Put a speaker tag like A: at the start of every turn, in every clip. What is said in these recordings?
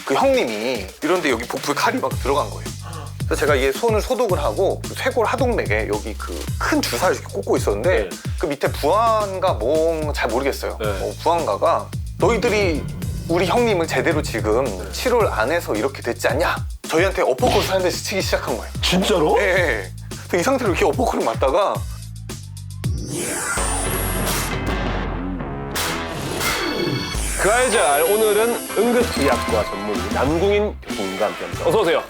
A: 그 형님이 이런데 여기 복부에 칼이 막 들어간 거예요. 그래서 제가 이게 손을 소독을 하고 쇄골 하동맥에 여기 그 큰 주사를 이렇게 꽂고 있었는데 그 밑에 부하인가 뭐 잘 모르겠어요. 부하인가가 너희들이 우리 형님을 제대로 지금 치료를 안 해서 이렇게 됐지 않냐? 저희한테 어퍼컷을 한 대씩 치기 시작한 거예요.
B: 진짜로?
A: 네. 이 상태로 이렇게 어퍼컷을 맞다가
B: 그 알잘 오늘은 응급의학과 전문의 남궁인 교수님과 함께합니다. 어서 오세요.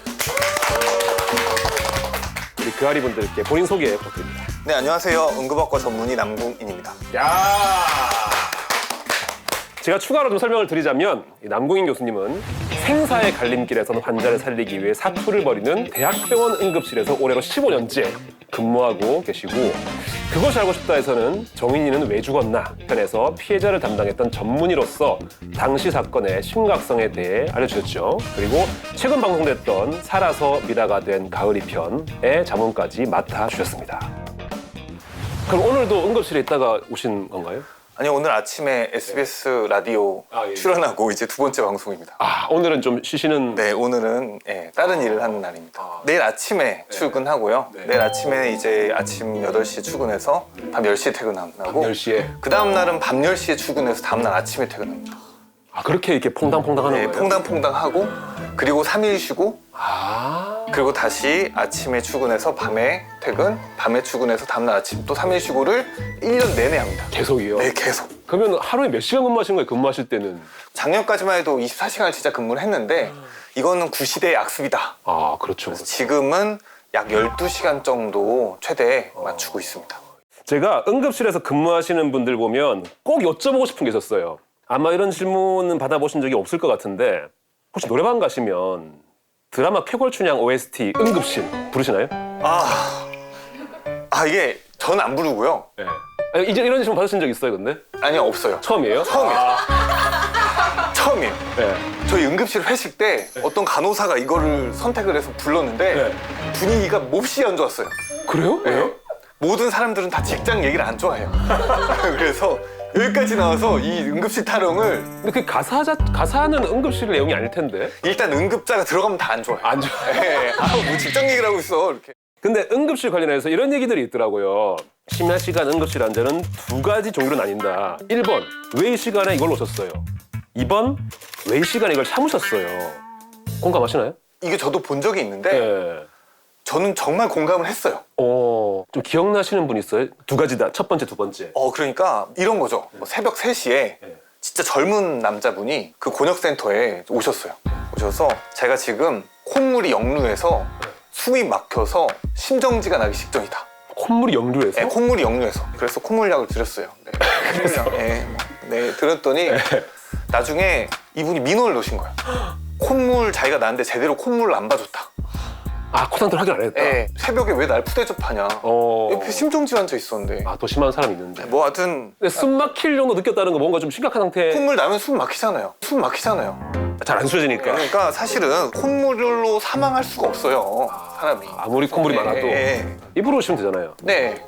B: 우리 그아리 분들께 본인 소개 부탁드립니다.
A: 네, 안녕하세요. 응급학과 전문의 남궁인입니다.
B: 야. 제가 추가로 좀 설명을 드리자면 이 남궁인 교수님은 생사의 갈림길에서는 환자를 살리기 위해 사투를 벌이는 대학병원 응급실에서 올해로 15년째 근무하고 계시고 그것이 알고 싶다에서는 정인이는 왜 죽었나 편에서 피해자를 담당했던 전문의로서 당시 사건의 심각성에 대해 알려주셨죠. 그리고 최근 방송됐던 살아서 미라가 된 가을이 편의 자문까지 맡아주셨습니다. 그럼 오늘도 응급실에 있다가 오신 건가요?
A: 아니요, 오늘 아침에 SBS 라디오
B: 예.
A: 출연하고 이제 두 번째 방송입니다.
B: 아, 오늘은 좀 쉬시는...
A: 네, 오늘은 다른 일을 하는 날입니다. 내일 아침에 출근하고요. 내일 아침에 이제 아침 8시에 출근해서 밤 10시에 퇴근하고
B: 10시에?
A: 그 다음 날은 밤 10시에 출근해서 다음 날 아침에 퇴근합니다.
B: 아, 그렇게 이렇게 퐁당퐁당 하는
A: 네,
B: 거예요?
A: 퐁당퐁당 하고 그리고 3일 쉬고
B: 아...
A: 그리고 다시 아침에 출근해서 밤에 퇴근, 밤에 출근해서 다음날 아침 또 3일 쉬고를 1년 내내 합니다.
B: 계속이요?
A: 네, 계속.
B: 그러면 하루에 몇 시간 근무하시는 거예요? 근무하실 때는?
A: 작년까지만 해도 24시간을 진짜 근무를 했는데 이거는 구시대의 악습이다.
B: 아, 그렇죠.
A: 지금은 약 12시간 정도 최대 맞추고 있습니다.
B: 제가 응급실에서 근무하시는 분들 보면 꼭 여쭤보고 싶은 게 있었어요. 아마 이런 질문은 받아보신 적이 없을 것 같은데 혹시 노래방 가시면 드라마 쾌골춘향 OST 응급실 부르시나요?
A: 이게 저는 안 부르고요.
B: 네. 아니, 이제 이런 질문 받으신 적 있어요, 근데?
A: 아니요, 없어요.
B: 처음이에요?
A: 처음이에요. 처음이에요.
B: 네.
A: 저희 응급실 회식 때 어떤 간호사가 이거를 선택을 해서 불렀는데 분위기가 몹시 안 좋았어요.
B: 그래요? 왜요?
A: 모든 사람들은 다 직장 얘기를 안 좋아해요. 그래서 여기까지 나와서 이 응급실 타령을
B: 근데 그 가사는 응급실 내용이 아닐 텐데.
A: 일단 응급자가 들어가면 다 안 좋아해요.
B: 안 좋아.
A: 뭐 직장 얘기를 하고 있어 이렇게.
B: 근데 응급실 관련해서 이런 얘기들이 있더라고요. 심야 시간 응급실 환자는 두 가지 종류로 나뉜다. 1번, 왜 이 시간에 이걸 놓쳤어요? 2번, 왜 이 시간에 이걸 참으셨어요? 공감하시나요?
A: 이게 저도 본 적이 있는데
B: 네.
A: 저는 정말 공감을 했어요.
B: 좀 기억나시는 분 있어요? 두 가지 다, 첫 번째, 두 번째.
A: 그러니까 이런 거죠. 뭐 새벽 3시에 진짜 젊은 남자분이 그 곤욕센터에 오셨어요. 오셔서 제가 지금 콧물이 역류해서 숨이 막혀서 심정지가 나기 직전이다.
B: 콧물이 역류해서?
A: 네, 콧물이 역류해서. 그래서 콧물약을 드렸어요. 네. 콧물약. 네, 드렸더니 나중에 이분이 민원을 넣으신 거예요. 콧물 자기가 나는데 제대로 콧물을 안 봐줬다.
B: 아, 코 상태를 확인 안 했다?
A: 네, 새벽에 왜 날 푸대접하냐. 옆에 심정지 환자 있었는데.
B: 아, 더 심한 사람이 있는데.
A: 뭐 하여튼
B: 근데 숨 막힐 정도 느꼈다는 거 뭔가 좀 심각한 상태.
A: 콧물 나면 숨 막히잖아요. 숨 막히잖아요.
B: 잘 안 쉬어지니까.
A: 그러니까 사실은 콧물로 사망할 수가 없어요. 사람이.
B: 아무리 콧물이 많아도.
A: 네.
B: 입으로 오시면 되잖아요.
A: 네.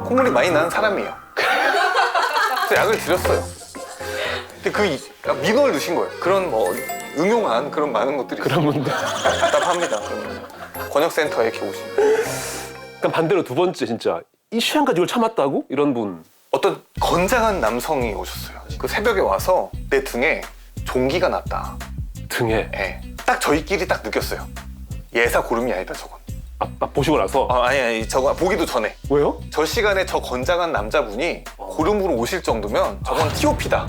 A: 콧물이 많이 나는 사람이에요. 그래서 약을 드렸어요. 근데 민원을 넣으신 거예요. 그런 뭐 응용한 그런 많은 것들이
B: 그런 분들.
A: 답답합니다. 권역센터에 이렇게 오시면.
B: 그럼 반대로 두 번째 진짜 이 시간까지 이걸 참았다고? 이런 분.
A: 어떤 건장한 남성이 오셨어요. 그 새벽에 와서 내 등에 종기가 났다.
B: 등에.
A: 네. 딱 저희끼리 딱 느꼈어요. 예사 고름이 아니다 저건.
B: 보시고 나서.
A: 아니 저거 보기도 전에.
B: 왜요?
A: 저 시간에 저 건장한 남자분이 고름으로 오실 정도면 저건 TOP다.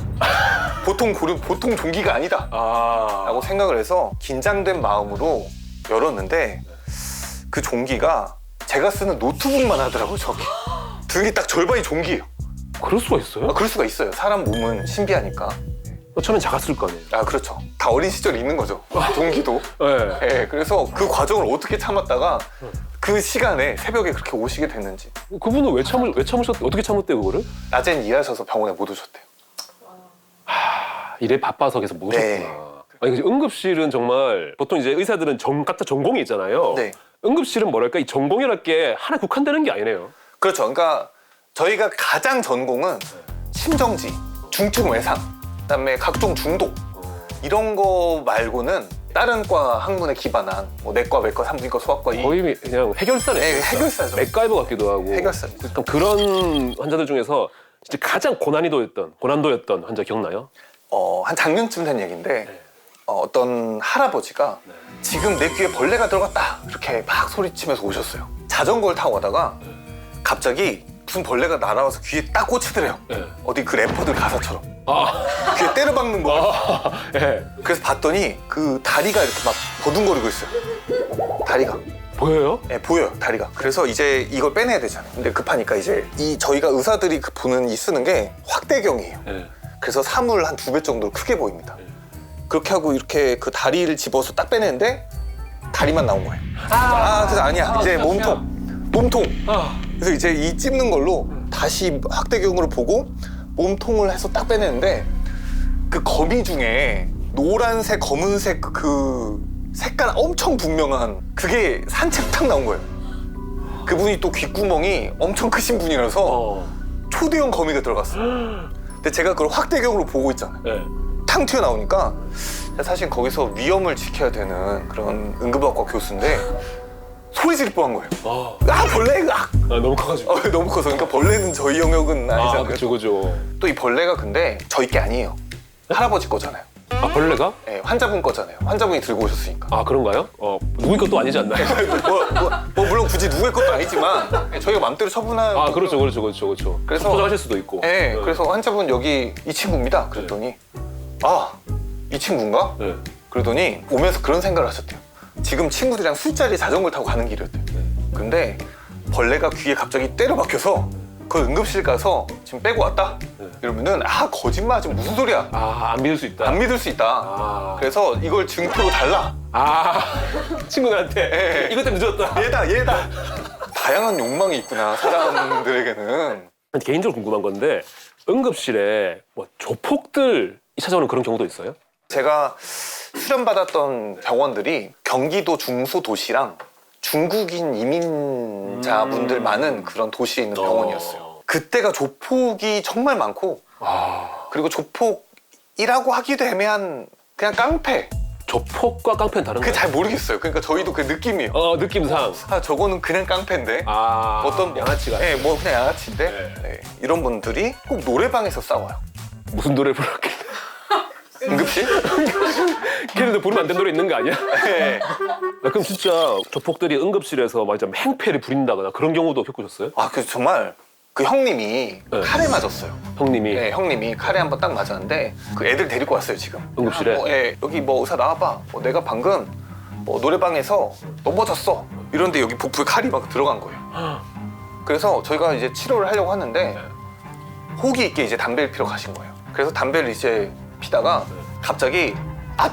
A: 보통 종기가 아니다. 라고 생각을 해서 긴장된 마음으로 열었는데 그 종기가 제가 쓰는 노트북만 하더라고요. 저게. 등이 딱 절반이 종기예요.
B: 그럴 수가 있어요?
A: 그럴 수가 있어요. 사람 몸은 신비하니까.
B: 처음엔 작았을 거 아니에요?
A: 그렇죠. 다 어린 시절이 있는 거죠. 종기도.
B: 네.
A: 네, 그래서 그 과정을 어떻게 참았다가 그 시간에 새벽에 그렇게 오시게 됐는지.
B: 그분은 왜 참으셨대? 어떻게 참았대요, 그거를?
A: 낮엔 일하셔서 병원에 못 오셨대요.
B: 일에 바빠서 계속 못 오셨구나.
A: 네.
B: 아니, 응급실은 정말 보통 이제 의사들은 각자 전공이 있잖아요.
A: 네.
B: 응급실은 뭐랄까 이 전공이랄 게 하나 국한되는 게 아니네요.
A: 그렇죠. 그러니까 저희가 가장 전공은 심정지, 중증 외상, 그다음에 각종 중독 이런 거 말고는 다른 과 학문에 기반한 뭐 내과, 외과, 산부인과, 소아과
B: 거의 그냥 해결사네.
A: 네, 해결사죠.
B: 맥가이버 같기도 하고.
A: 해결사입니다.
B: 그럼 그런 환자들 중에서 진짜 가장 고난이도였던 환자 기억나요?
A: 한 작년쯤 된 얘기인데 어떤 할아버지가 지금 내 귀에 벌레가 들어갔다 이렇게 막 소리치면서 오셨어요. 자전거를 타고 가다가 갑자기 무슨 벌레가 날아와서 귀에 딱 꽂히더래요.
B: 네.
A: 어디 그 래퍼들 가사처럼
B: 아,
A: 귀에 때려박는 거예요.
B: 예.
A: 그래서 봤더니 그 다리가 이렇게 막 버둥거리고 있어요. 다리가.
B: 보여요?
A: 네, 보여요, 다리가. 그래서 이제 이걸 빼내야 되잖아요. 근데 급하니까 이제 저희가 의사들이 보는 쓰는 게 확대경이에요.
B: 예.
A: 그래서 사물 한 2배 정도 크게 보입니다. 그렇게 하고 이렇게 그 다리를 집어서 딱 빼내는데 다리만 나온 거예요. 그래서 아니야. 이제 몸통. 그래서 이제 이 찝는 걸로 다시 확대경으로 보고 몸통을 해서 딱 빼내는데 그 거미 중에 노란색, 검은색 그 색깔 엄청 분명한 그게 산채로 탁 나온 거예요. 그분이 또 귓구멍이 엄청 크신 분이라서 초대형 거미가 들어갔어요. 근데 제가 그걸 확대경으로 보고 있잖아요.
B: 예.
A: 탕 튀어나오니까 사실 거기서 위험을 지켜야 되는 그런 응급의학과 교수인데 소리 지를 뻔한 거예요. 벌레!
B: 너무 커가지고.
A: 너무 커서. 그러니까 벌레는 저희 영역은 아니잖아요.
B: 그죠.
A: 또 이 벌레가 근데 저희 게 아니에요. 할아버지 거잖아요.
B: 벌레가?
A: 네, 환자분 거잖아요. 환자분이 들고 오셨으니까.
B: 그런가요? 누구의 것도 아니지 않나요?
A: 물론 굳이 누구의 것도 아니지만 저희가 맘대로 처분할.
B: 그렇죠.
A: 그래서
B: 포장하실 수도 있고.
A: 네, 그래서 환자분 여기 이 친구입니다. 그랬더니 이 친구인가?
B: 네.
A: 그러더니 오면서 그런 생각을 하셨대요. 지금 친구들이랑 술자리 자전거를 타고 가는 길이었대요. 근데 벌레가 귀에 갑자기 때려 박혀서 그 응급실 가서 지금 빼고 왔다? 이러면은 거짓말 지금 무슨 소리야?
B: 안 믿을 수 있다.
A: 안 믿을 수 있다. 그래서 이걸 증표로 달라.
B: 친구들한테 이것 때문에 늦었다.
A: 얘다. 다양한 욕망이 있구나, 사람들에게는.
B: 개인적으로 궁금한 건데 응급실에 뭐 조폭들이 찾아오는 그런 경우도 있어요?
A: 제가 수련받았던 병원들이 경기도 중소도시랑 중국인 이민자분들 많은 그런 도시에 있는 병원이었어요. 그때가 조폭이 정말 많고 그리고 조폭이라고 하기도 애매한 그냥 깡패.
B: 조폭과 깡패는 다른가요?
A: 그게 잘 모르겠어요. 그러니까 저희도 그 느낌이에요.
B: 느낌상.
A: 저거는 그냥 깡패인데.
B: 어떤 양아치가.
A: 네, 뭐 그냥 양아치인데. 네, 이런 분들이 꼭 노래방에서 싸워요.
B: 무슨 노래 불렀길래?
A: 응급실?
B: 걔네들 부르면 안 되는 노래 있는 거 아니야?
A: 네.
B: 그럼 진짜 조폭들이 응급실에서 막 좀 행패를 부린다거나 그런 경우도 겪으셨어요?
A: 그 정말 그 형님이 칼에 맞았어요.
B: 형님이?
A: 네, 형님이 칼에 한 번 딱 맞았는데 그 애들 데리고 왔어요, 지금.
B: 응급실에?
A: 여기 뭐 의사 나와봐. 내가 방금 노래방에서 넘어졌어. 이런데 여기 복부에 칼이 막 들어간 거예요. 그래서 저희가 이제 치료를 하려고 하는데 호기 있게 이제 담배를 피러 가신 거예요. 그래서 담배를 이제 피다가 갑자기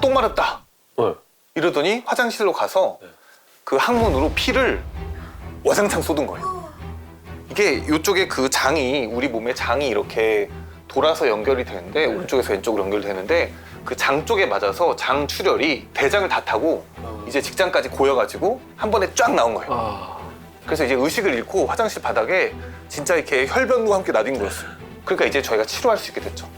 A: 똥 마렵다. 이러더니 화장실로 가서 그 항문으로 피를 와장창 쏟은 거예요. 이게 이쪽에 그 장이 우리 몸의 장이 이렇게 돌아서 연결이 되는데 오른쪽에서 왼쪽으로 연결되는데 그 장 쪽에 맞아서 장 출혈이 대장을 다 타고 이제 직장까지 고여가지고 한 번에 쫙 나온 거예요. 그래서 이제 의식을 잃고 화장실 바닥에 진짜 이렇게 혈변과 함께 나뒹 거였어요. 그러니까 이제 저희가 치료할 수 있게 됐죠.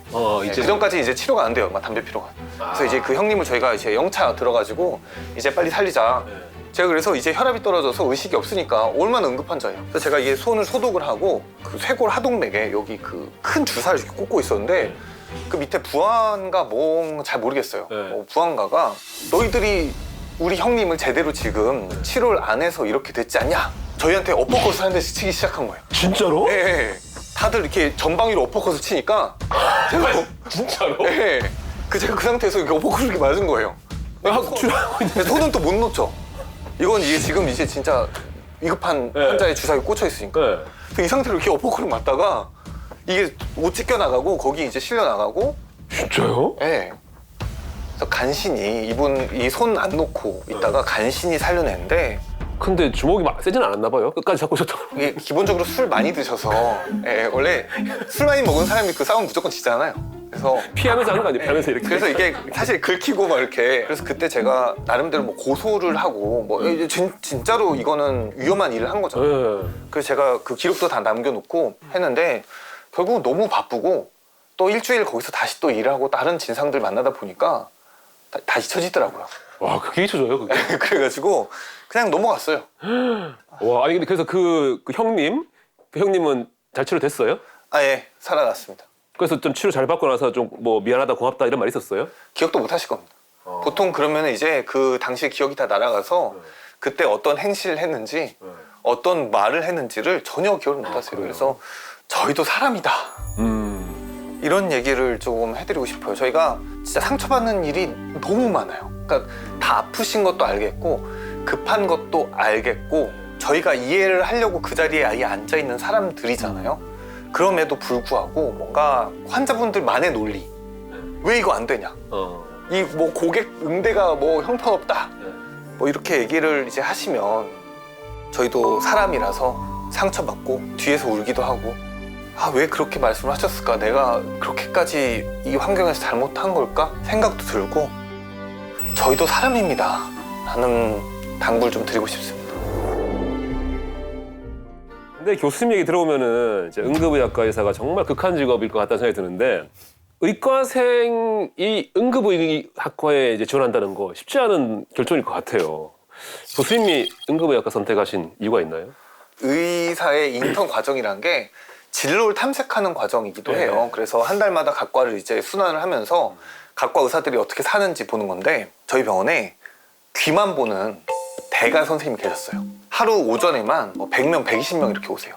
B: 이제
A: 그전까지 이제 치료가 안 돼요. 막 담배 피러가. 그래서 이제 그 형님을 저희가 이제 영차 들어가지고 이제 빨리 살리자. 제가 그래서 이제 혈압이 떨어져서 의식이 없으니까 얼마나 응급한 자예요. 그래서 제가 이게 손을 소독을 하고 그 쇄골 하동맥에 여기 그 큰 주사를 이렇게 꽂고 있었는데 그 밑에 부하인가 뭐 잘 모르겠어요. 부하인가가 너희들이 우리 형님을 제대로 지금 치료를 안 해서 이렇게 됐지 않냐? 저희한테 어퍼컷을 한 대씩 치기 시작한 거예요.
B: 진짜로?
A: 네. 다들 이렇게 전방위로 어퍼컷을 치니까 제가
B: 진짜로?
A: 네. 제가 그 상태에서 이렇게 어퍼컷을 이렇게 맞은 거예요. 손은 또 못 놓죠. 이건 이게 지금 이제 진짜 위급한 환자의 주사에 꽂혀 있으니까. 그래서 이 상태로 이렇게 어퍼컷을 맞다가 이게 옷 찢겨 나가고 거기 이제 실려 나가고.
B: 진짜요?
A: 네. 그래서 간신히 이분 이 손 안 놓고 있다가 간신히 살려냈는데.
B: 근데 주먹이 막 세진 않았나 봐요. 끝까지 잡고 있었다고.
A: 이게 기본적으로 술 많이 드셔서 원래 술 많이 먹은 사람이 그 싸움 무조건 지잖아요. 그래서
B: 피하면서 하는 거 아니에요? 피하면서 이렇게.
A: 그래서 이게 사실 긁히고 막 이렇게. 그래서 그때 제가 나름대로 뭐 고소를 하고 뭐 진짜로 이거는 위험한 일을 한 거잖아요. 그래서 제가 그 기록도 다 남겨놓고 했는데 결국은 너무 바쁘고 또 일주일 거기서 다시 또 일을 하고 다른 진상들 만나다 보니까 다시 쳐지더라고요.
B: 와, 그게 잊혀져요, 그게.
A: 그래가지고 그냥 넘어갔어요.
B: 와, 아니 근데 그래서 그 형님은 잘 치료됐어요?
A: 예, 살아났습니다.
B: 그래서 좀 치료 잘 받고 나서 좀 뭐 미안하다, 고맙다 이런 말 있었어요?
A: 기억도 못 하실 겁니다. 보통 그러면 이제 그 당시에 기억이 다 날아가서 그때 어떤 행실을 했는지 어떤 말을 했는지를 전혀 기억을 못 하세요. 그래서 저희도 사람이다. 이런 얘기를 조금 해드리고 싶어요. 저희가 진짜 상처받는 일이 너무 많아요. 그러니까 다 아프신 것도 알겠고 급한 것도 알겠고 저희가 이해를 하려고 그 자리에 아예 앉아있는 사람들이잖아요. 그럼에도 불구하고 뭔가 환자분들만의 논리, 왜 이거 안 되냐, 이 뭐 고객 응대가 뭐 형편없다, 뭐 이렇게 얘기를 이제 하시면 저희도 사람이라서 상처받고 뒤에서 울기도 하고, 아, 왜 그렇게 말씀을 하셨을까, 내가 그렇게까지 이 환경에서 잘못한 걸까 생각도 들고, 저희도 사람입니다 라는 당부를 좀 드리고 싶습니다.
B: 근데 교수님 얘기 들어보면은 이제 응급의학과 의사가 정말 극한 직업일 것 같다는 생각이 드는데, 의과생이 응급의학과에 이제 지원한다는 거 쉽지 않은 결정일 것 같아요. 교수님이 응급의학과 선택하신 이유가 있나요?
A: 의사의 인턴 과정이란 게 진로를 탐색하는 과정이기도 해요. 그래서 한 달마다 각 과를 이제 순환을 하면서 각과 의사들이 어떻게 사는지 보는 건데, 저희 병원에 귀만 보는 대가 선생님이 계셨어요. 하루 오전에만 뭐 100명, 120명 이렇게 오세요.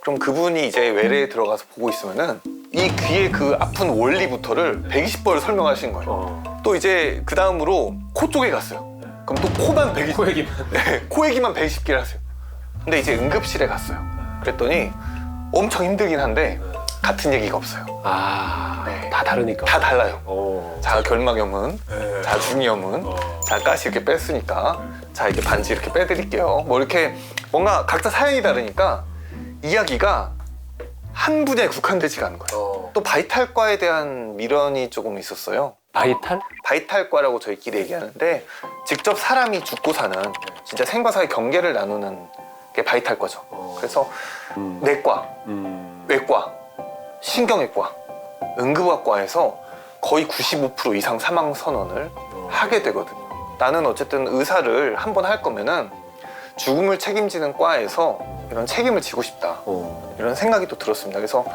A: 그럼 그분이 이제 외래에 들어가서 보고 있으면은 이 귀의 그 아픈 원리부터를 120번을 설명하시는 거예요. 또 이제 그 다음으로 코 쪽에 갔어요. 그럼 또 코만 120,
B: 코 얘기만.
A: 네, 코 얘기만 120개를 하세요. 근데 이제 응급실에 갔어요. 그랬더니 엄청 힘들긴 한데 같은 얘기가 없어요.
B: 네. 다 다르니까.
A: 다 달라요. 자, 결막염은, 자, 중이염은, 자, 가시 이렇게 뺐으니까, 자, 이렇게 반지 이렇게 빼드릴게요. 뭐 이렇게 뭔가 각자 사연이 다르니까 이야기가 한 분야에 국한되지가 않은 거예요. 또 바이탈과에 대한 미련이 조금 있었어요.
B: 바이탈?
A: 바이탈과라고 저희끼리 얘기하는데, 직접 사람이 죽고 사는 진짜 생과 사의 경계를 나누는 게 바이탈과죠. 그래서 내과, 외과, 신경외과, 응급학과에서 거의 95% 이상 사망 선언을 하게 되거든요. 나는 어쨌든 의사를 한번 할 거면은 죽음을 책임지는 과에서 이런 책임을 지고 싶다, 이런 생각이 또 들었습니다. 그래서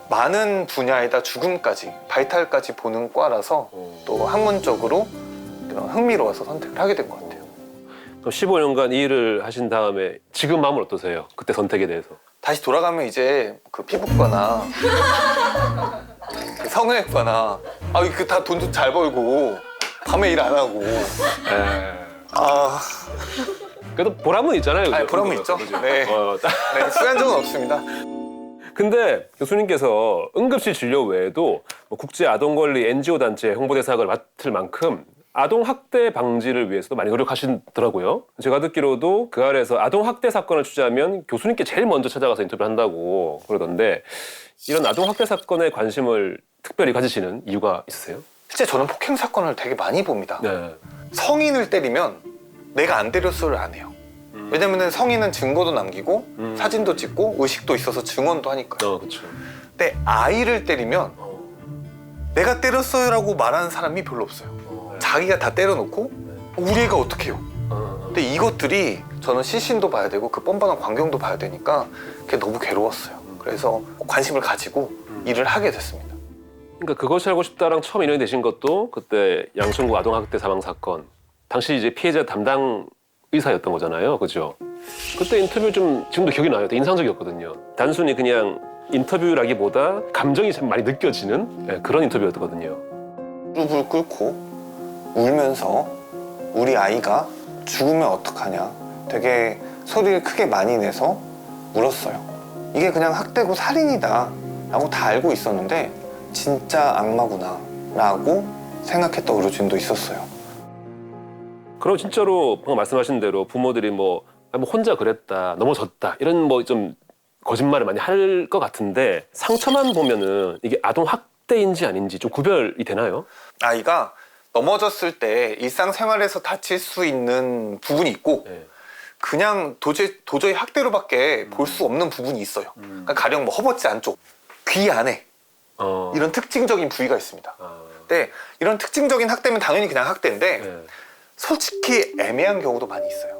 A: 많은 분야에다 죽음까지, 바이탈까지 보는 과라서 또 학문적으로 이런 흥미로워서 선택을 하게 된 것 같아요.
B: 그럼 15년간 이 일을 하신 다음에 지금 마음은 어떠세요? 그때 선택에 대해서?
A: 다시 돌아가면 이제 그 피부과나 그 성형외과나, 아, 그 다 돈도 잘 벌고 밤에 일 안 하고, 아,
B: 그래도 보람은 있잖아요.
A: 아니, 보람은 있죠. 네. 네, 수연적은 없습니다.
B: 근데 교수님께서 응급실 진료 외에도 뭐 국제아동권리 NGO 단체 홍보대사를 맡을 만큼 아동학대 방지를 위해서도 많이 노력하시더라고요. 제가 듣기로도 그 아래에서 아동학대 사건을 취재하면 교수님께 제일 먼저 찾아가서 인터뷰를 한다고 그러던데, 이런 아동학대 사건에 관심을 특별히 가지시는 이유가 있으세요?
A: 실제 저는 폭행 사건을 되게 많이 봅니다.
B: 네.
A: 성인을 때리면 내가 안 때렸어를 안 해요. 왜냐면 성인은 증거도 남기고 사진도 찍고 의식도 있어서 증언도 하니까요.
B: 그렇죠.
A: 근데 아이를 때리면 내가 때렸어요라고 말하는 사람이 별로 없어요. 자기가 다 때려놓고 우리 애가 어떡해요. 근데 이것들이 저는 시신도 봐야 되고 그 뻔뻔한 광경도 봐야 되니까 그게 너무 괴로웠어요. 그래서 관심을 가지고 일을 하게 됐습니다.
B: 그러니까 그것이 알고 싶다랑 처음 인연이 되신 것도 그때 양천구 아동학대 사망 사건, 당시 이제 피해자 담당 의사였던 거잖아요, 그죠? 그때 인터뷰 좀 지금도 기억이 나요. 되게 인상적이었거든요. 단순히 그냥 인터뷰라기보다 감정이 참 많이 느껴지는 그런 인터뷰였거든요.
A: 무릎을 꿇고 울면서 우리 아이가 죽으면 어떡하냐, 되게 소리를 크게 많이 내서 울었어요. 이게 그냥 학대고 살인이다 라고 다 알고 있었는데 진짜 악마구나 라고 생각했던 어르신도 있었어요.
B: 그럼 진짜로 방금 말씀하신 대로 부모들이 뭐 혼자 그랬다, 넘어졌다 이런 뭐 좀 거짓말을 많이 할 것 같은데, 상처만 보면은 이게 아동 학대인지 아닌지 좀 구별이 되나요? 아이가
A: 넘어졌을 때 일상생활에서 다칠 수 있는 부분이 있고 그냥 도저히 학대로밖에 볼 수 없는 부분이 있어요. 그러니까 가령 뭐 허벅지 안쪽, 귀 안에 이런 특징적인 부위가 있습니다. 때 이런 특징적인 학대면 당연히 그냥 학대인데
B: 네.
A: 솔직히 애매한 경우도 많이 있어요.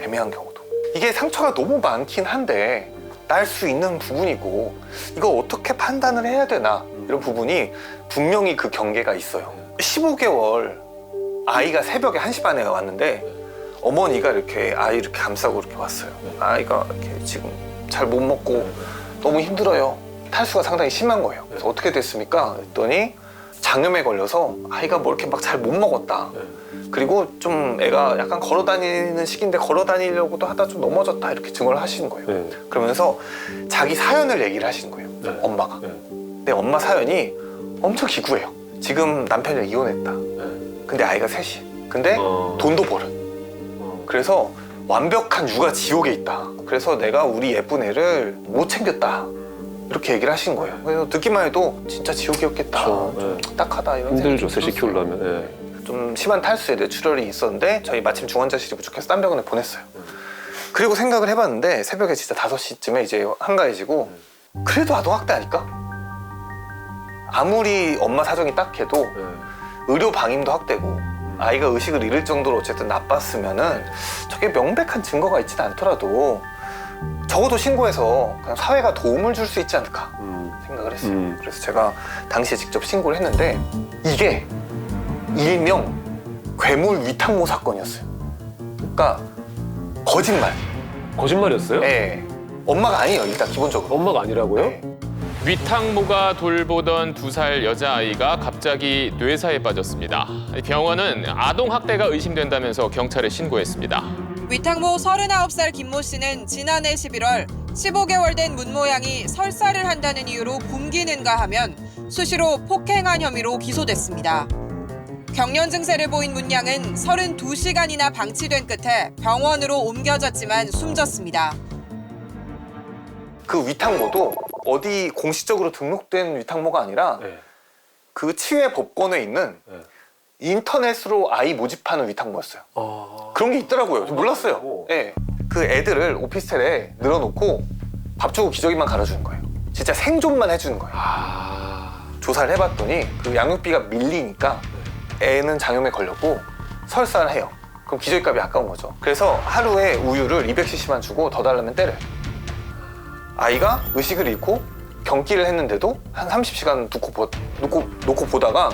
A: 애매한 경우도. 이게 상처가 너무 많긴 한데 날 수 있는 부분이고 이거 어떻게 판단을 해야 되나 이런 부분이 분명히 그 경계가 있어요. 15개월 아이가 새벽에 1시 반에 왔는데 어머니가 이렇게 아이 이렇게 감싸고 이렇게 왔어요. 아이가 이렇게 지금 잘 못 먹고 너무 힘들어요. 탈수가 상당히 심한 거예요. 그래서 어떻게 됐습니까? 그랬더니 장염에 걸려서 아이가 뭐 이렇게 막 잘 못 먹었다. 그리고 좀 애가 약간 걸어 다니는 시기인데 걸어 다니려고도 하다 좀 넘어졌다 이렇게 증언을 하시는 거예요.
B: 네.
A: 그러면서 자기 사연을 얘기를 하시는 거예요.
B: 네.
A: 엄마가.
B: 네.
A: 근데 엄마 사연이 엄청 기구해요. 지금 남편이랑 이혼했다.
B: 네.
A: 근데 아이가 셋이. 근데 돈도 벌은. 그래서 완벽한 육아 지옥에 있다. 그래서 내가 우리 예쁜 애를 못 챙겼다. 이렇게 얘기를 하신 거예요. 그래서 듣기만 해도 진짜 지옥이었겠다. 좀 딱하다 이런
B: 힘들죠,
A: 생각이
B: 셋이
A: 들었어요.
B: 키우려면. 네.
A: 좀 심한 탈수에 뇌출혈이 있었는데 저희 마침 중환자실이 부족해서 딴 병원에 보냈어요. 그리고 생각을 해봤는데 새벽에 진짜 5시쯤에 이제 한가해지고 그래도 아동학대 아닐까? 아무리 엄마 사정이 딱해도 의료 방임도 학대고 아이가 의식을 잃을 정도로 어쨌든 나빴으면은 저게 명백한 증거가 있지는 않더라도 적어도 신고해서 그냥 사회가 도움을 줄 수 있지 않을까 생각을 했어요. 그래서 제가 당시에 직접 신고를 했는데 이게 일명 괴물 위탁모 사건이었어요. 그러니까 거짓말.
B: 거짓말이었어요?
A: 네. 엄마가 아니에요. 일단 기본적으로.
B: 엄마가 아니라고요?
A: 네.
C: 위탁모가 돌보던 2살 여자아이가 갑자기 뇌사에 빠졌습니다. 병원은 아동학대가 의심된다면서 경찰에 신고했습니다.
D: 위탁모 39살 김모 씨는 지난해 11월 15개월 된 문모양이 설사를 한다는 이유로 굶기는가 하면 수시로 폭행한 혐의로 기소됐습니다. 경련 증세를 보인 문양은 32시간이나 방치된 끝에 병원으로 옮겨졌지만 숨졌습니다.
A: 그 위탁모도 어디 공식적으로 등록된 위탁모가 아니라
B: 네.
A: 그 치외 법권에 있는
B: 네.
A: 인터넷으로 아이 모집하는 위탁모였어요.
B: 아...
A: 그런 게 있더라고요. 저 몰랐어요.
B: 오.
A: 네. 그 애들을 오피스텔에 늘어놓고 밥 주고 기저귀만 갈아주는 거예요. 진짜 생존만 해주는 거예요. 조사를 해봤더니 그 양육비가 밀리니까 애는 장염에 걸렸고 설사를 해요. 그럼 기저귀값이 아까운 거죠. 그래서 하루에 우유를 200cc만 주고 더 달라면 때려요. 아이가 의식을 잃고 경기를 했는데도 한 30시간 놓고 보다가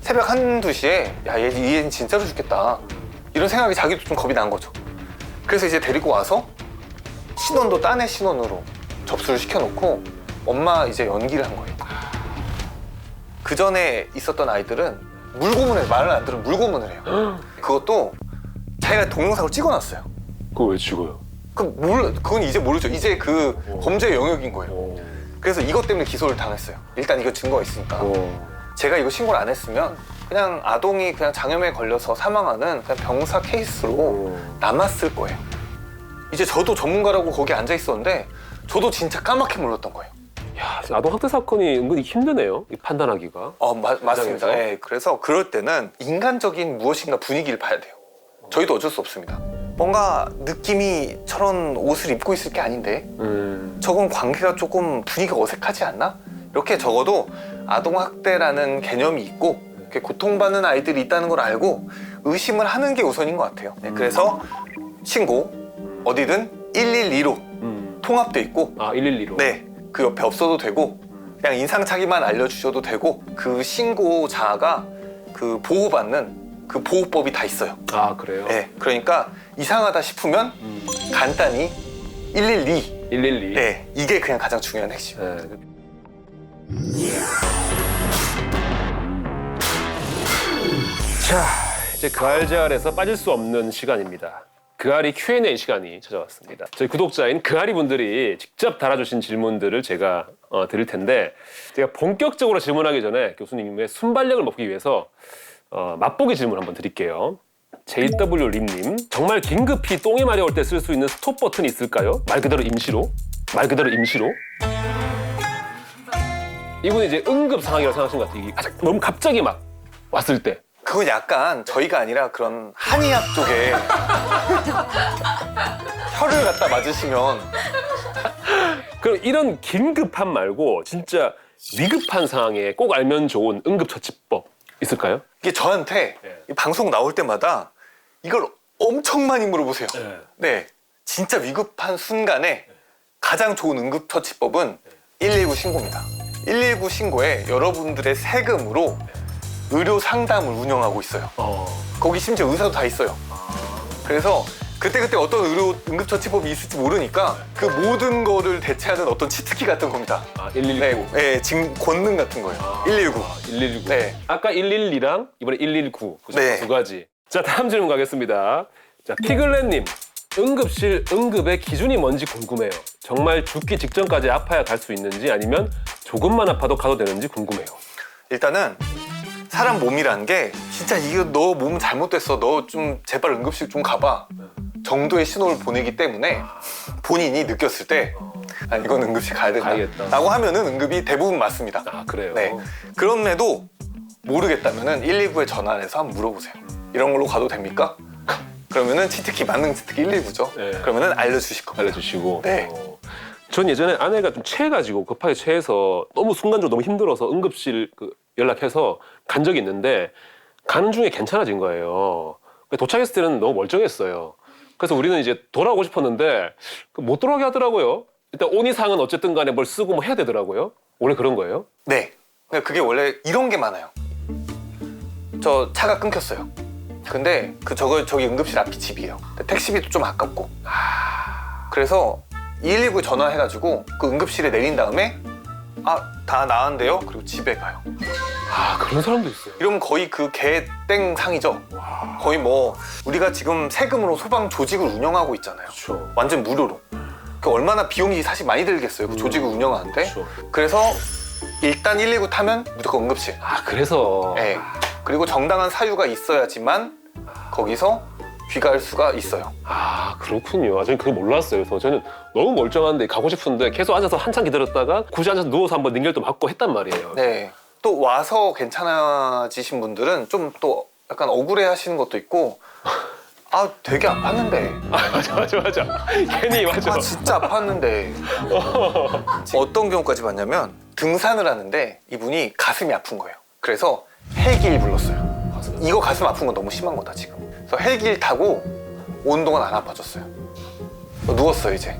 A: 새벽 1, 2시에 야, 얘는 진짜로 죽겠다. 이런 생각이 자기도 좀 겁이 난 거죠. 그래서 이제 데리고 와서 신원도 딴 애 신원으로 접수를 시켜놓고 엄마 이제 연기를 한 거예요. 그 전에 있었던 아이들은 물고문을 말을 안 들으면 물고문을 해요. 그것도 자기가 동영상을 찍어놨어요.
B: 그거 왜 죽어요?
A: 그건 이제 모르죠. 이제 그 범죄의 영역인 거예요. 그래서 이것 때문에 기소를 당했어요. 일단 이거 증거가 있으니까. 제가 이거 신고를 안 했으면 그냥 아동이 그냥 장염에 걸려서 사망하는 그냥 병사 케이스로 남았을 거예요. 이제 저도 전문가라고 거기 앉아 있었는데 저도 진짜 까맣게 몰랐던 거예요.
B: 야, 아동학대 사건이 은근히 힘드네요. 이 판단하기가.
A: 맞습니다. 네, 그래서 그럴 때는 인간적인 무엇인가 분위기를 봐야 돼요. 저희도 어쩔 수 없습니다. 뭔가 느낌이 저런 옷을 입고 있을 게 아닌데 저건 관계가 조금 분위기가 어색하지 않나? 이렇게 적어도 아동학대라는 개념이 있고 이렇게 고통받는 아이들이 있다는 걸 알고 의심을 하는 게 우선인 것 같아요. 네, 그래서 신고 어디든 112로 통합돼 있고
B: 112로?
A: 네, 그 옆에 없어도 되고 그냥 인상착의만 알려주셔도 되고 그 신고자가 그 보호받는 그 보호법이 다 있어요.
B: 아, 그래요?
A: 네, 그러니까 이상하다 싶으면 간단히 112.
B: 112.
A: 네, 이게 그냥 가장 중요한 핵심.
B: 네. 자, 이제 그알제알에서 빠질 수 없는 시간입니다. 그알이 Q&A 시간이 찾아왔습니다. 저희 구독자인 그알이 분들이 직접 달아주신 질문들을 제가 드릴 텐데 제가 본격적으로 질문하기 전에 교수님의 순발력을 먹기 위해서 맛보기 질문 한번 드릴게요. JW 림님, 정말 긴급히 똥이 마려울 때 쓸 수 있는 스톱 버튼이 있을까요? 말 그대로 임시로? 말 그대로 임시로? 이분이 이제 응급 상황이라고 생각하신 것 같아요. 이게 너무 갑자기 막 왔을 때.
A: 그건 약간 저희가 아니라 그런 한의학 쪽에 혀를 갖다 맞으시면
B: 그럼 이런 긴급함 말고 진짜 위급한 상황에 꼭 알면 좋은 응급처치법 있을까요?
A: 이게 저한테
B: 네.
A: 이 방송 나올 때마다 이걸 엄청 많이 물어보세요.
B: 네.
A: 네, 진짜 위급한 순간에 가장 좋은 응급처치법은 119 신고입니다. 119 신고에 여러분들의 세금으로 의료 상담을 운영하고 있어요. 거기 심지어 의사도 다 있어요. 그래서 그때그때 어떤 의료 응급처치법이 있을지 모르니까 그 모든 거를 대체하는 어떤 치트키 같은 겁니다.
B: 119.
A: 네, 네, 지금 권능 같은 거예요. 119.
B: 119.
A: 네.
B: 아까 112랑 이번에 119. 그죠?
A: 네.
B: 두 가지. 자, 다음 질문 가겠습니다. 자, 피글렛님. 응급실 응급의 기준이 뭔지 궁금해요. 정말 죽기 직전까지 아파야 갈 수 있는지 아니면 조금만 아파도 가도 되는지 궁금해요.
A: 일단은 사람 몸이라는 게 진짜 이거 너 몸 잘못됐어. 너 좀 제발 응급실 좀 가봐. 정도의 신호를 보내기 때문에 본인이 느꼈을 때 아, 이건 응급실 가야 된다
B: 가야겠다.
A: 라고 하면은 응급이 대부분 맞습니다.
B: 아, 그래요?
A: 네. 그럼에도 모르겠다면은 119에 전화해서 한번 물어보세요. 이런 걸로 가도 됩니까? 그러면은 치트키 만능 치트키 119죠.
B: 네.
A: 그러면은 알려주실 겁니다.
B: 알려주시고.
A: 네.
B: 전 예전에 아내가 좀 체해가지고 급하게 체해서 너무 순간적으로 너무 힘들어서 응급실 연락해서 간 적이 있는데 가는 중에 괜찮아진 거예요. 도착했을 때는 너무 멀쩡했어요. 그래서 우리는 이제 돌아오고 싶었는데 못 돌아오게 하더라고요. 일단 온 이상은 어쨌든 간에 뭘 쓰고 뭐 해야 되더라고요. 원래 그런 거예요?
A: 네. 그러니까 그게 원래 이런 게 많아요. 저 차가 끊겼어요. 근데 저기 응급실 앞이 집이에요. 택시비도 좀 아깝고. 그래서 119에 전화해가지고 그 응급실에 내린 다음에 다 나았는데요. 그리고 집에 가요.
B: 그런 사람도 있어요.
A: 이러면 거의 그 개땡 상이죠. 거의 뭐 우리가 지금 세금으로 소방 조직을 운영하고 있잖아요.
B: 그렇죠.
A: 완전 무료로. 그 얼마나 비용이 사실 많이 들겠어요. 그 조직을 운영하는데.
B: 그렇죠.
A: 그래서 일단 119 타면 무조건 응급실.
B: 그래서.
A: 네. 그리고 정당한 사유가 있어야지만 거기서 귀가할 수가 있어요.
B: 그렇군요. 저는 그거 몰랐어요. 그래서 저는 너무 멀쩡한데 가고 싶은데 계속 앉아서 한참 기다렸다가 굳이 앉아서 누워서 한번 링겔도 맞고 했단 말이에요.
A: 네. 또 와서 괜찮아지신 분들은 좀 또 약간 억울해 하시는 것도 있고 되게 아팠는데.
B: 맞아. 괜히 맞아.
A: 진짜 아팠는데. 어떤 경우까지 봤냐면 등산을 하는데 이분이 가슴이 아픈 거예요. 그래서 헬기를 불렀어요. 이거 가슴 아픈 건 너무 심한 거다 지금. 그래서 헬기를 타고 오는 동안 안 아파졌어요. 누웠어요 이제.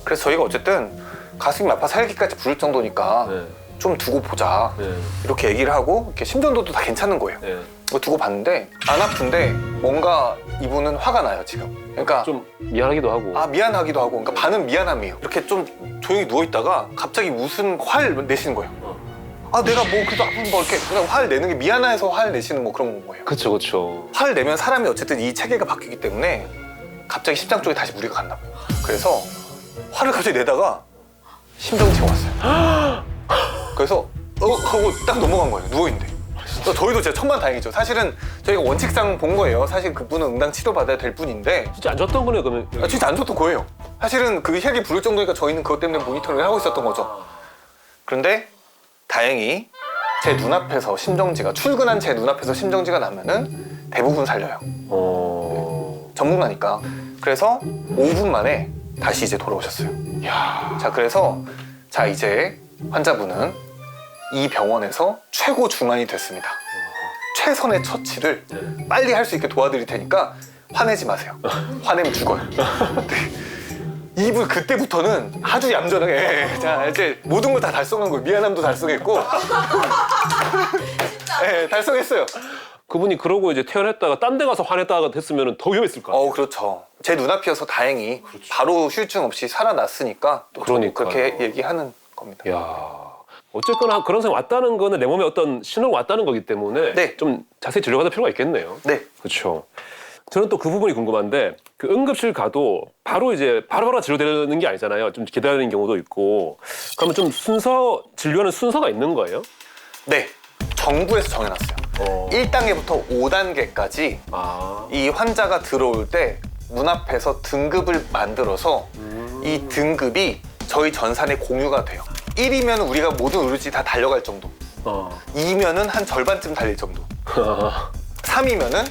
A: 그래서 저희가 어쨌든 가슴이 아파서 헬기까지 부를 정도니까
B: 네.
A: 좀 두고 보자.
B: 네.
A: 이렇게 얘기를 하고 이렇게 심전도도 다 괜찮은 거예요.
B: 네.
A: 이거 두고 봤는데 안 아픈데 뭔가 이분은 화가 나요 지금. 그러니까
B: 좀 미안하기도 하고.
A: 미안하기도 하고, 그러니까 반은 미안함이에요. 이렇게 좀 조용히 누워 있다가 갑자기 무슨 화를 내시는 거예요. 내가 뭐 그래도 아픈 뭐 이렇게 그냥 화를 내는 게 미안해서 화를 내시는 뭐 그런 거예요.
B: 그쵸.
A: 화를 내면 사람이 어쨌든 이 체계가 바뀌기 때문에 갑자기 심장 쪽에 다시 무리가 갔나 봐요. 그래서 화를 갑자기 내다가 심정지가 왔어요. 그래서 하고 딱 넘어간 거예요. 누워있는데. 저희도 진짜 천만다행이죠. 사실은 저희가 원칙상 본 거예요. 사실 그분은 응당 치료받아야 될 분인데
B: 진짜 안 좋았던 거네요, 그러면.
A: 진짜 안 좋던 거예요. 사실은 그 헬기 부를 정도니까 저희는 그것 때문에 모니터링을 하고 있었던 거죠. 그런데 다행히 제 눈앞에서 심정지가, 출근한 제 눈앞에서 심정지가 나면은 대부분 살려요. 전문가니까. 그래서 5분 만에 다시 이제 돌아오셨어요. 그래서 이제 환자분은 이 병원에서 최고 중환이 됐습니다. 최선의 처치를 빨리 할 수 있게 도와드릴 테니까 화내지 마세요. 화내면 죽어요. 이분 그때부터는 아주 얌전하게 자 이제 모든 걸 다 달성한 거예요. 미안함도 달성했고 달성했어요.
B: 그분이 그러고 이제 퇴원했다가 딴 데 가서 화냈다가 됐으면 더 위험했을 거 아니에요?
A: 그렇죠. 제 눈앞이어서 다행히 바로 후유증 없이 살아났으니까 또 저도 그렇게 얘기하는 겁니다.
B: 어쨌거나 그런 상황이 왔다는 거는 내 몸에 어떤 신호가 왔다는 거기 때문에
A: 네.
B: 좀 자세히 진료받을 필요가 있겠네요.
A: 네.
B: 그렇죠. 저는 또 그 부분이 궁금한데 그 응급실 가도 바로 바로바로 치료되는 게 아니잖아요. 좀 기다리는 경우도 있고. 그러면 좀 진료하는 순서가 있는 거예요?
A: 네. 정부에서 정해놨어요. 1단계부터 5단계까지 이 환자가 들어올 때 문 앞에서 등급을 만들어서 이 등급이 저희 전산에 공유가 돼요. 1이면 우리가 모든 의료진이 다 달려갈 정도, 2면은 한 절반쯤 달릴 정도, 3이면은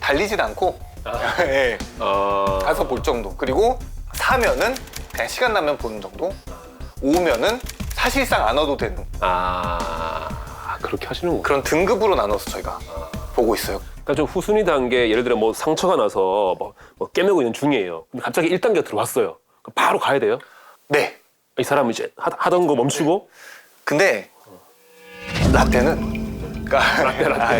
A: 달리진 않고 가서 볼 정도, 그리고 4면은 그냥 시간 나면 보는 정도, 5면은 사실상 안 와도 되는.
B: 그렇게 하시는 거.
A: 그런 등급으로 나눠서 저희가 보고 있어요.
B: 그러니까 좀 후순위 단계, 예를 들어 뭐 상처가 나서 뭐 깨매고 있는 중이에요. 근데 갑자기 1단계가 들어왔어요. 그럼 바로 가야 돼요?
A: 네.
B: 이 사람은 이제 하던 거 멈추고?
A: 근데 라떼는 그러니까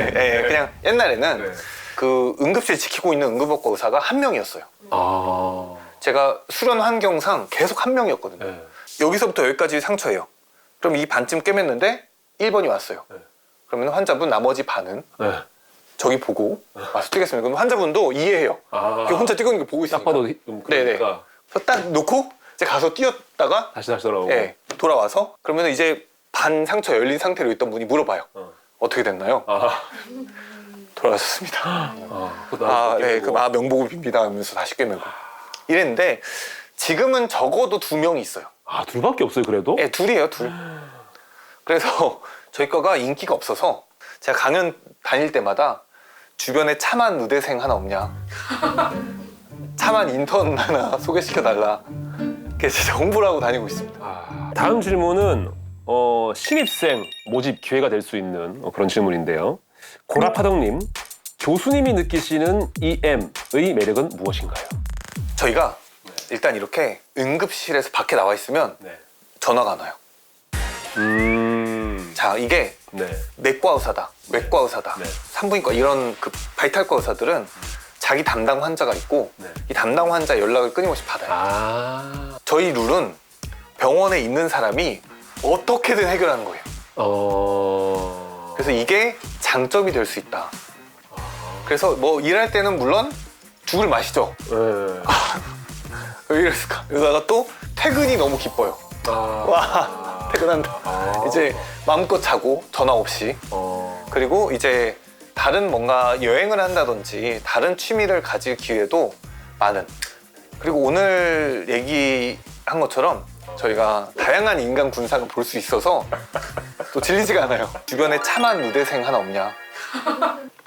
A: 그냥 옛날에는 그 응급실 지키고 있는 응급학과 의사가 한 명이었어요.
B: 아.
A: 제가 수련 환경상 계속 한 명이었거든요.
B: 네.
A: 여기서부터 여기까지 상처예요. 그럼 이 반쯤 꿰맸는데 1번이 왔어요.
B: 네.
A: 그러면 환자분 나머지 반은
B: 네.
A: 저기 보고 와서 뛰겠습니다. 그럼 환자분도 이해해요.
B: 아.
A: 이렇게 혼자 뛰고 있는 거 보고 있으니까.
B: 딱 봐도 좀
A: 네네.
B: 그러니까.
A: 그래서 딱 놓고 이제 가서 뛰었다가
B: 다시 돌아오고.
A: 예, 돌아와서 그러면 이제 반 상처 열린 상태로 있던 분이 물어봐요. 어떻게 됐나요?
B: 아.
A: 돌아가셨습니다.
B: 아,
A: 네, 그럼 명복을 빕니다 하면서 다시 꿰매고 이랬는데 지금은 적어도 2명이 있어요.
B: 아, 둘밖에 없어요, 그래도?
A: 네, 둘이에요, 둘. 그래서 저희 거가 인기가 없어서 제가 강연 다닐 때마다 주변에 참한 의대생 하나 없냐, 참한 인턴 하나 소개시켜달라, 이렇게 진짜 홍보를 하고 다니고 있습니다.
B: 다음 질문은 신입생 모집 기회가 될 수 있는 그런 질문인데요. 고라파덕님, 교수님이 느끼시는 EM의 매력은 무엇인가요?
A: 저희가 일단 이렇게 응급실에서 밖에 나와 있으면
B: 네.
A: 전화가 안 와요. 자, 이게
B: 네.
A: 내과 의사다, 외과 의사다,
B: 네.
A: 산부인과 이런 그 바이탈과 의사들은 자기 담당 환자가 있고
B: 네.
A: 이 담당 환자 연락을 끊임없이 받아요.
B: 아.
A: 저희 룰은 병원에 있는 사람이 어떻게든 해결하는 거예요. 그래서 이게 장점이 될 수 있다. 그래서 뭐 일할 때는 물론 죽을 마시죠.
B: 네.
A: 왜 이랬을까? 이러다가 또 퇴근이 너무 기뻐요. 와, 퇴근한다. 이제 마음껏 자고 전화 없이. 그리고 이제 다른 뭔가 여행을 한다든지 다른 취미를 가질 기회도 많은. 그리고 오늘 얘기한 것처럼 저희가 다양한 인간 군상을 볼 수 있어서 또 질리지가 않아요. 주변에 참한 의대생 하나 없냐.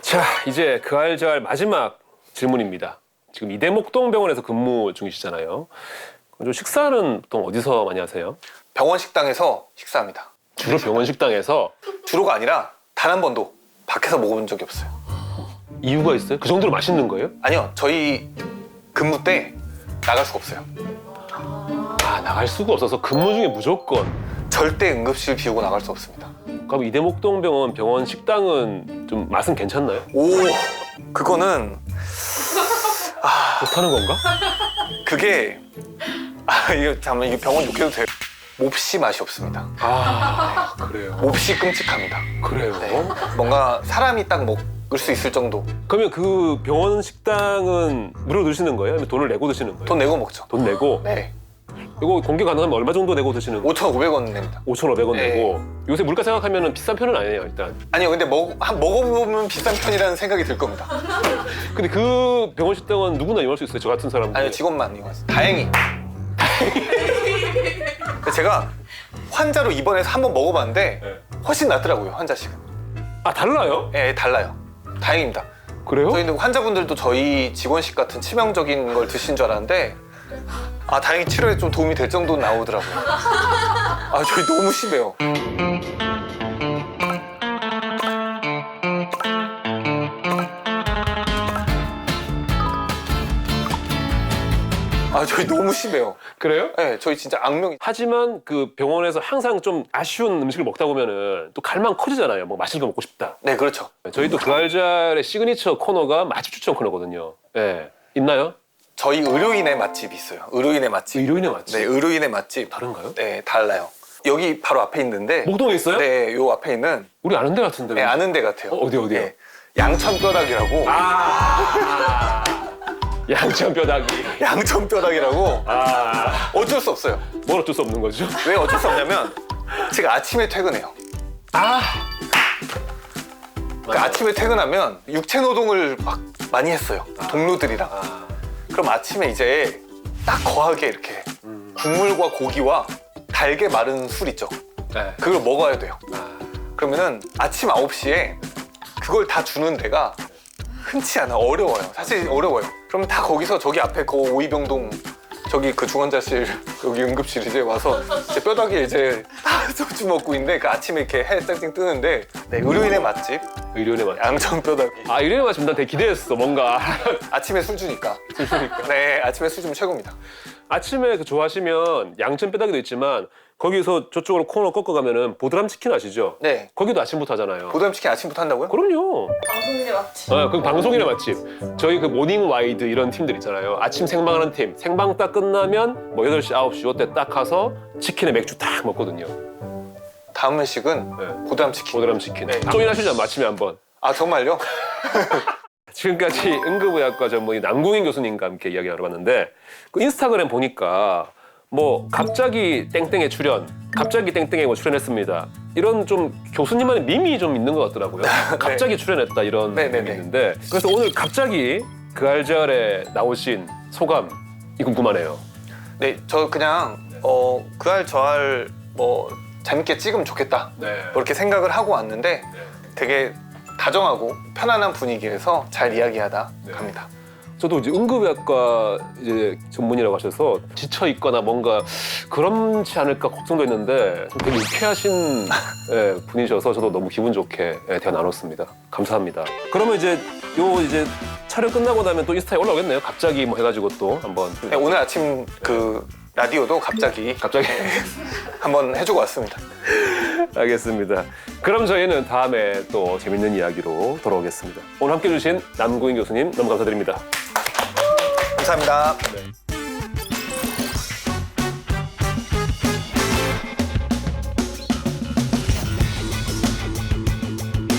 B: 자, 이제 그 알 저 알 마지막 질문입니다. 지금 이대목동병원에서 근무 중이시잖아요. 좀 식사는 보통 어디서 많이 하세요?
A: 병원 식당에서 식사합니다.
B: 주로 병원 식당에서.
A: 주로가 아니라 단 한 번도 밖에서 먹어본 적이 없어요.
B: 이유가 있어요? 그 정도로 맛있는 거예요?
A: 아니요, 저희 근무 때 나갈 수가 없어요.
B: 아, 나갈 수가 없어서 근무 중에 무조건.
A: 절대 응급실 비우고 나갈 수 없습니다.
B: 그럼 이대목동병원 병원 식당은 좀 맛은 괜찮나요?
A: 오, 그거는
B: 좋다는 건가?
A: 그게 이거 잠깐 이게 병원 욕해도 돼요. 몹시 맛이 없습니다.
B: 아, 그래요.
A: 몹시 끔찍합니다.
B: 그래요.
A: 네. 뭔가 사람이 딱 먹을 수 있을 정도.
B: 그러면 그 병원 식당은 무료로 드시는 거예요? 아니면 돈을 내고 드시는 거예요?
A: 돈 내고 먹죠.
B: 돈 내고?
A: 네,
B: 이거 공개 가능하면 얼마 정도 내고 드시는 거예요?
A: 5,500원 냅니다.
B: 5,500원
A: 네.
B: 내고. 요새 물가 생각하면 비싼 편은 아니에요, 일단.
A: 아니요, 근데 먹어보면 비싼 편이라는 생각이 들 겁니다.
B: 근데 그 병원 식당은 누구나 이용할 수 있어요, 저 같은 사람들.
A: 아니요, 직원만 이용하세요. 다행히. 제가 환자로 입원해서 한번 먹어봤는데 훨씬 낫더라고요, 환자식은.
B: 아, 달라요?
A: 예, 달라요. 다행입니다.
B: 그래요?
A: 저희는 환자분들도 저희 직원식 같은 치명적인 걸 드신 줄 알았는데 다행히 치료에 좀 도움이 될 정도는 나오더라고요. 저희 너무 심해요. 저희 너무 심해요.
B: 그래요?
A: 네, 저희 진짜 악명이.
B: 하지만 그 병원에서 항상 좀 아쉬운 음식을 먹다 보면은 또 갈망 커지잖아요. 뭐 맛있는 거 먹고 싶다.
A: 네, 그렇죠.
B: 저희 또 그 알잘의 시그니처 코너가 맛집 추천 코너거든요. 예. 있나요?
A: 저희 의료인의 맛집이 있어요. 의료인의 맛집.
B: 의료인의 맛집?
A: 네, 의료인의 맛집.
B: 다른가요?
A: 네, 달라요. 여기 바로 앞에 있는데.
B: 목동에 있어요?
A: 네, 요 앞에 있는.
B: 우리 아는 데 같은데.
A: 네, 아는 데 같아요.
B: 어디요?
A: 네, 양천뼈닭이라고.
B: 양천뼈닭이.
A: 양천뼈닭이라고. 어쩔 수 없어요.
B: 뭘 어쩔 수 없는 거죠?
A: 왜 어쩔 수 없냐면 제가 아침에 퇴근해요. 그 아침에 퇴근하면 육체 노동을 막 많이 했어요. 동료들이랑. 그럼 아침에 이제 딱 거하게 이렇게 국물과 고기와 달게 마른 술 있죠.
B: 네.
A: 그걸 먹어야 돼요. 그러면은 아침 9시에 그걸 다 주는 데가 흔치 않아. 어려워요. 사실 어려워요. 그러면 다 거기서 저기 앞에 그 오이병동 저기 그 중환자실 여기 응급실 이제 와서 이제 뼈다귀 이제 소주 먹고 있는데 그 아침에 이렇게 해 땡땡 뜨는데 네, 의료인의 맛집
B: 의료인의 맛.
A: 양정 뼈다귀.
B: 아 의료인의 맛 난 되게 기대했어 뭔가.
A: 아침에 술 주니까. 네, 아침에 술 주면 최고입니다.
B: 아침에 그 좋아하시면 양천 뼈다귀도 있지만 거기서 저쪽으로 코너 꺾어가면은 보드람 치킨 아시죠?
A: 네.
B: 거기도 아침부터 하잖아요.
A: 보담치킨 아침부터 한다고요?
B: 그럼요.
E: 방송의 맛집.
B: 그 방송인의 맛집. 저희 그 모닝 와이드 이런 팀들 있잖아요. 아침 생방하는 팀. 생방 딱 끝나면 뭐 8시, 9시 요때 딱 가서 치킨에 맥주 딱 먹거든요.
A: 다음 회식은
B: 네.
A: 보담치킨.
B: 보드람 치킨.
A: 네.
B: 조인하시죠? 아침에 한번.
A: 아 정말요?
B: 지금까지 응급의학과 전문의 남궁인 교수님과 함께 이야기 나눠봤는데 그 인스타그램 보니까 뭐 갑자기 땡땡에 출연, 갑자기 땡땡에 뭐 출연했습니다. 이런 좀 교수님만의 밈이 좀 있는 것 같더라고요. 갑자기 출연했다 이런
A: 네네네.
B: 밈이 있는데 그래서 오늘 갑자기 그 알잘에 나오신 소감이 궁금하네요.
A: 네, 저 그냥 그할 저할 뭐 재밌게 찍으면 좋겠다
B: 네.
A: 그렇게 생각을 하고 왔는데 되게 다정하고 편안한 분위기에서 잘 이야기하다
B: 네.
A: 갑니다.
B: 저도 이제 응급의학과 이제 전문이라고 하셔서 지쳐 있거나 뭔가 그렇지 않을까 걱정도 했는데 좀 되게 유쾌하신 예, 분이셔서 저도 너무 기분 좋게 예, 대화 나눴습니다. 감사합니다. 그러면 이제 촬영 끝나고 나면 또 인스타에 올라오겠네요. 갑자기 뭐 해가지고 또 한번
A: 네, 오늘 아침 그 라디오도 갑자기 한번 해주고 왔습니다.
B: 알겠습니다. 그럼 저희는 다음에 또 재밌는 이야기로 돌아오겠습니다. 오늘 함께해 주신 남궁인 교수님 너무 감사드립니다.
A: 감사합니다.
B: 네.